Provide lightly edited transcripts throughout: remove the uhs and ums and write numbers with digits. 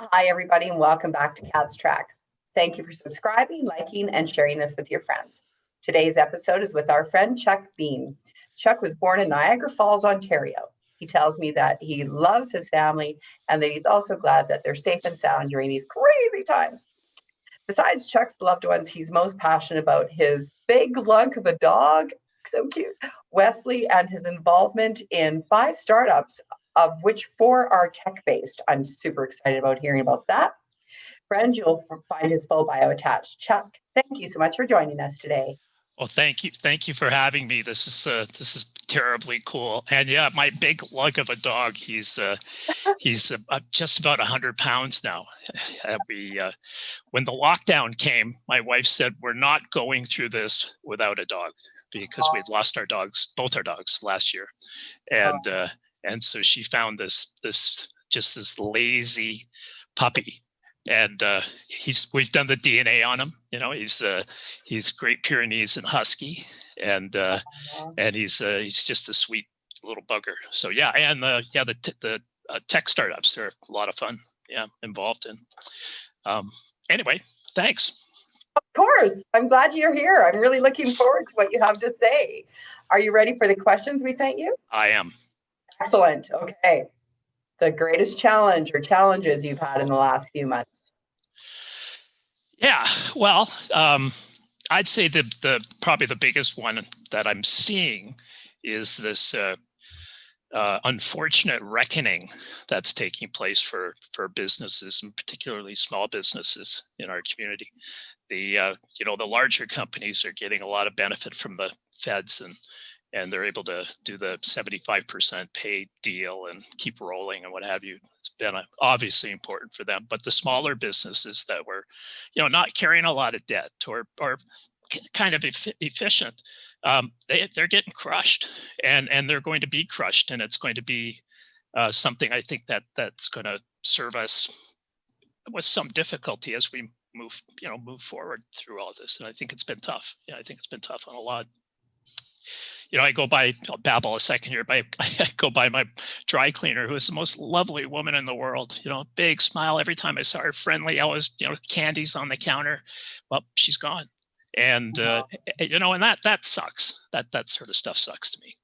Hi, everybody, and welcome back to Cat's Track. Thank you for subscribing, liking, and sharing this with your friends. Today's episode is with our friend Chuck Bean. Chuck was born in Niagara Falls, Ontario. He tells me that he loves his family and that he's also glad that they're safe and sound during these crazy times. Besides Chuck's loved ones, he's most passionate about his big lunk of a dog, so cute, Wesley, and his involvement in 5 startups, of which 4 are tech-based. I'm super excited about hearing about that. Friend, you'll find his full bio attached. Chuck, thank you so much for joining us today. Well, thank you for having me. This is terribly cool. And yeah, my big lug of a dog. He's just about 100 pounds now. When the lockdown came, my wife said we're not going through this without a dog because we'd lost both our dogs last year, and so she found this lazy puppy. And we've done the DNA on him. You know, he's Great Pyrenees and Husky, and he's just a sweet little bugger. So yeah, and the tech startups are a lot of fun. Yeah, involved in. Anyway, thanks. Of course, I'm glad you're here. I'm really looking forward to what you have to say. Are you ready for the questions we sent you? I am. Excellent. Okay. The greatest challenge or challenges you've had in the last few months? Yeah, well, I'd say probably the biggest one that I'm seeing is this unfortunate reckoning that's taking place for businesses, and particularly small businesses in our community. The larger companies are getting a lot of benefit from the feds, and they're able to do the 75% pay deal and keep rolling and what have you. It's been obviously important for them. But the smaller businesses that were, not carrying a lot of debt or kind of efficient, they're getting crushed, and they're going to be crushed, and it's going to be something I think that's going to serve us with some difficulty as we move forward through all this. And I think it's been tough. Yeah, I think it's been tough on a lot. I'll babble a second here, but I go by my dry cleaner, who is the most lovely woman in the world, big smile every time I saw her, friendly, always, candies on the counter. Well, she's gone. And, and that sucks. That sort of stuff sucks to me.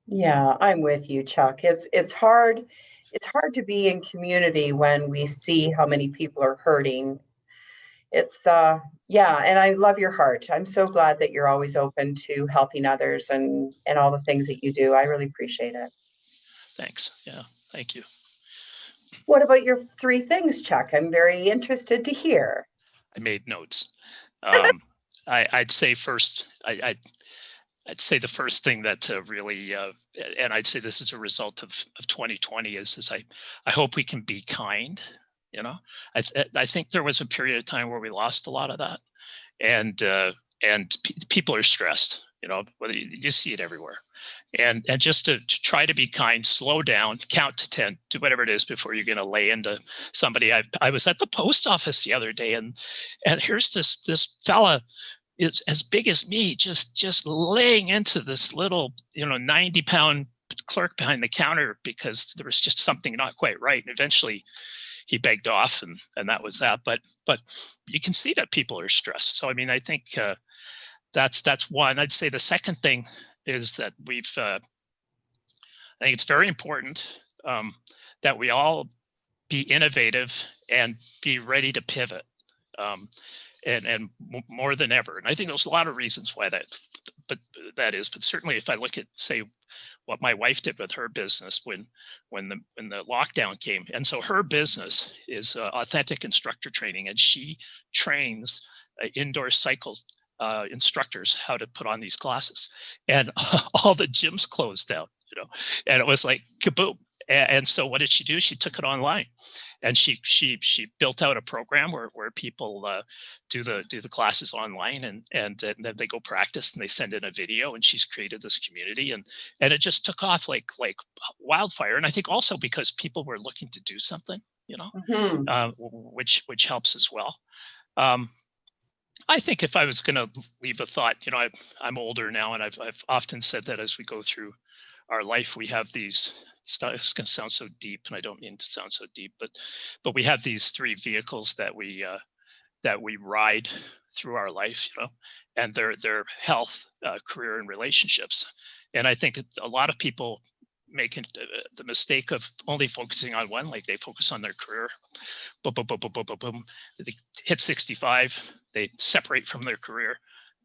Yeah, I'm with you, Chuck. It's hard. It's hard to be in community when we see how many people are hurting. It's and I love your heart. I'm so glad that you're always open to helping others and all the things that you do. I really appreciate it. Thanks. Yeah, thank you. What about your 3 things, Chuck? I'm very interested to hear. I made notes. I'd say first, I'd say the first thing that really, and I'd say this is a result of 2020, is I hope we can be kind. I think there was a period of time where we lost a lot of that, and people are stressed. You see it everywhere, and just to try to be kind, slow down, count to 10, do whatever it is before you're going to lay into somebody. I was at the post office the other day, and here's this fella is as big as me, just laying into this little 90-pound clerk behind the counter because there was just something not quite right, and eventually he begged off, and that was that. But you can see that people are stressed. So I mean, I think that's one. I'd say the second thing is that I think it's very important that we all be innovative and be ready to pivot, and more than ever. And I think there's a lot of reasons why that is. But certainly, if I look at, say, what my wife did with her business when the lockdown came, and so her business is authentic instructor training, and she trains indoor cycle instructors how to put on these classes, and all the gyms closed down, and it was like kaboom. And so what did she do? She took it online, and she built out a program where people do the classes online, and then they go practice, and they send in a video, and she's created this community, and it just took off like wildfire. And I think also because people were looking to do something, which helps as well. I think if I was going to leave a thought, I'm older now, and I've often said that as we go through our life, we have these it's going to sound so deep, and I don't mean to sound so deep, but we have these three vehicles that we ride through our life, and they're health, career, and relationships. And I think a lot of people make the mistake of only focusing on one. Like, they focus on their career, boom, boom, boom, boom, boom, boom, boom. They hit 65, they separate from their career,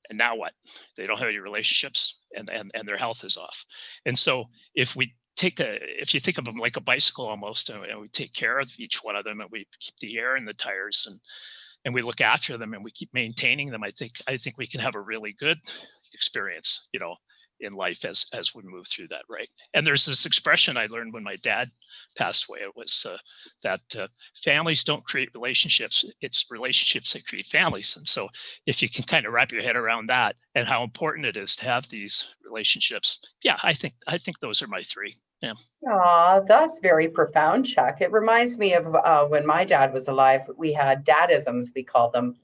and now what? They don't have any relationships, and their health is off. And so if you think of them like a bicycle almost, and we take care of each one of them, and we keep the air in the tires, and we look after them, and we keep maintaining them, I think we can have a really good experience, in life as we move through that, right? And there's this expression I learned when my dad passed away. It was that families don't create relationships; it's relationships that create families. And so, if you can kind of wrap your head around that and how important it is to have these relationships, yeah, I think those are my three. Yeah. Aw, that's very profound, Chuck. It reminds me of when my dad was alive, we had dadisms, we called them.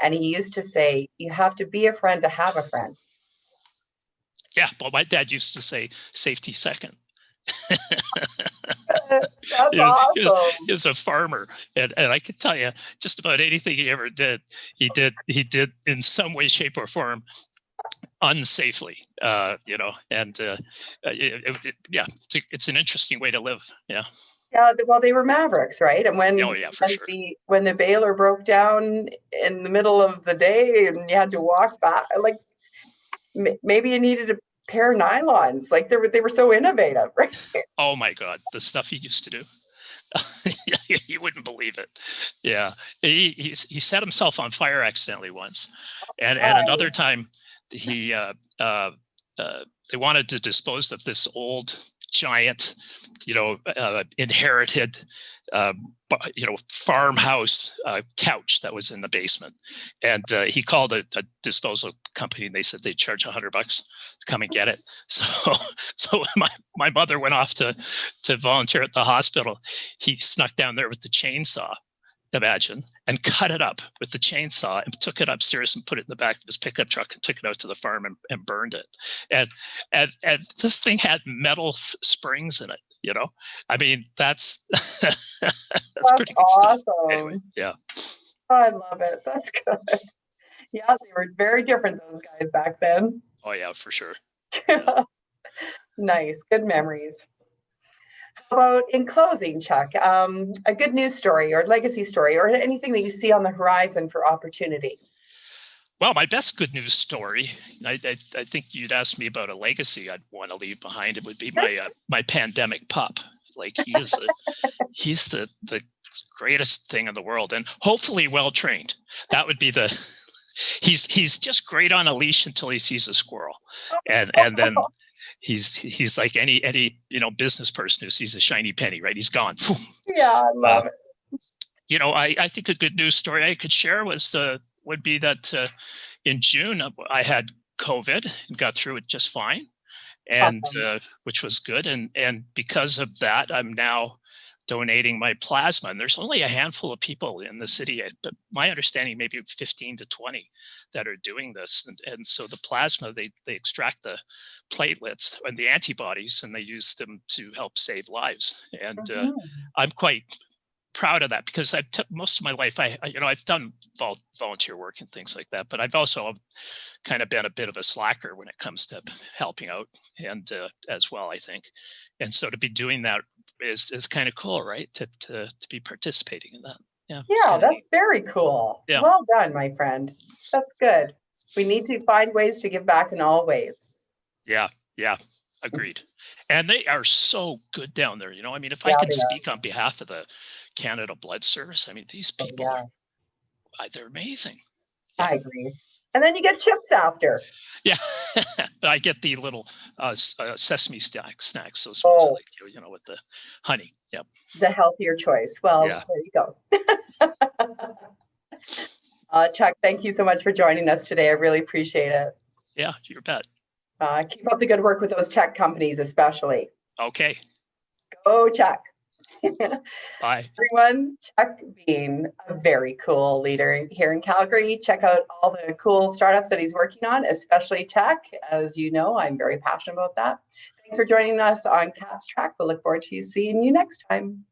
And he used to say, you have to be a friend to have a friend. Yeah, well, my dad used to say safety second. That's he, was, he, was, awesome. he was a farmer, and I can tell you just about anything he ever did, he did in some way, shape, or form unsafely, and yeah, it's an interesting way to live. Yeah. Yeah, well, they were mavericks, right? And Oh yeah, for sure. when the baler broke down in the middle of the day and you had to walk back, like maybe you needed a pair of nylons. Like they were so innovative, right? Oh my God, the stuff he used to do. You wouldn't believe it. Yeah, he set himself on fire accidentally once, and another time he they wanted to dispose of this old giant, inherited, farmhouse couch that was in the basement, and he called a disposal company, and they said they'd charge $100 to come and get it. So my mother went off to volunteer at the hospital. He snuck down there with the chainsaw, imagine, and cut it up with the chainsaw and took it upstairs and put it in the back of his pickup truck and took it out to the farm and burned it. And this thing had metal springs in it. I mean, that's that's pretty good awesome stuff. Anyway, yeah. I love it. That's good. Yeah, they were very different, those guys back then. Oh yeah, for sure. Yeah. Nice, good memories. How about in closing, Chuck, a good news story or legacy story or anything that you see on the horizon for opportunity? Well, my best good news story, I think you'd ask me about a legacy I'd want to leave behind. It would be my pandemic pup. Like, he's the greatest thing in the world, and hopefully well trained. That would be he's just great on a leash until he sees a squirrel, and then he's like any business person who sees a shiny penny, right? He's gone. Yeah, I love it. I think a good news story I could share would be that in June I had COVID and got through it just fine, and which was good. And because of that, I'm now donating my plasma. And there's only a handful of people in the city, but my understanding, maybe 15 to 20 that are doing this. And so the plasma, they extract the platelets and the antibodies, and they use them to help save lives. And I'm quite proud of that, because most of my life I've done volunteer work and things like that, but I've also kind of been a bit of a slacker when it comes to helping out, and as well, I think. And so to be doing that is kind of cool, right? To be participating in that. Yeah, that's neat. Very cool. Yeah. Well done, my friend. That's good. We need to find ways to give back in all ways. Yeah, agreed. And they are so good down there. I mean, if I can speak on behalf of the Canada Blood Service, I mean, these people they're amazing. I agree. And then you get chips after. Yeah, I get the little sesame snacks, those ones I like, with the honey. Yep. The healthier choice. Well, there you go. Chuck, thank you so much for joining us today. I really appreciate it. Yeah, you bet. Keep up the good work with those tech companies, especially. Okay. Go, Chuck. Bye. Everyone, Chuck being a very cool leader here in Calgary. Check out all the cool startups that he's working on, especially tech. As you know, I'm very passionate about that. Thanks for joining us on Cats Track. We'll look forward to seeing you next time.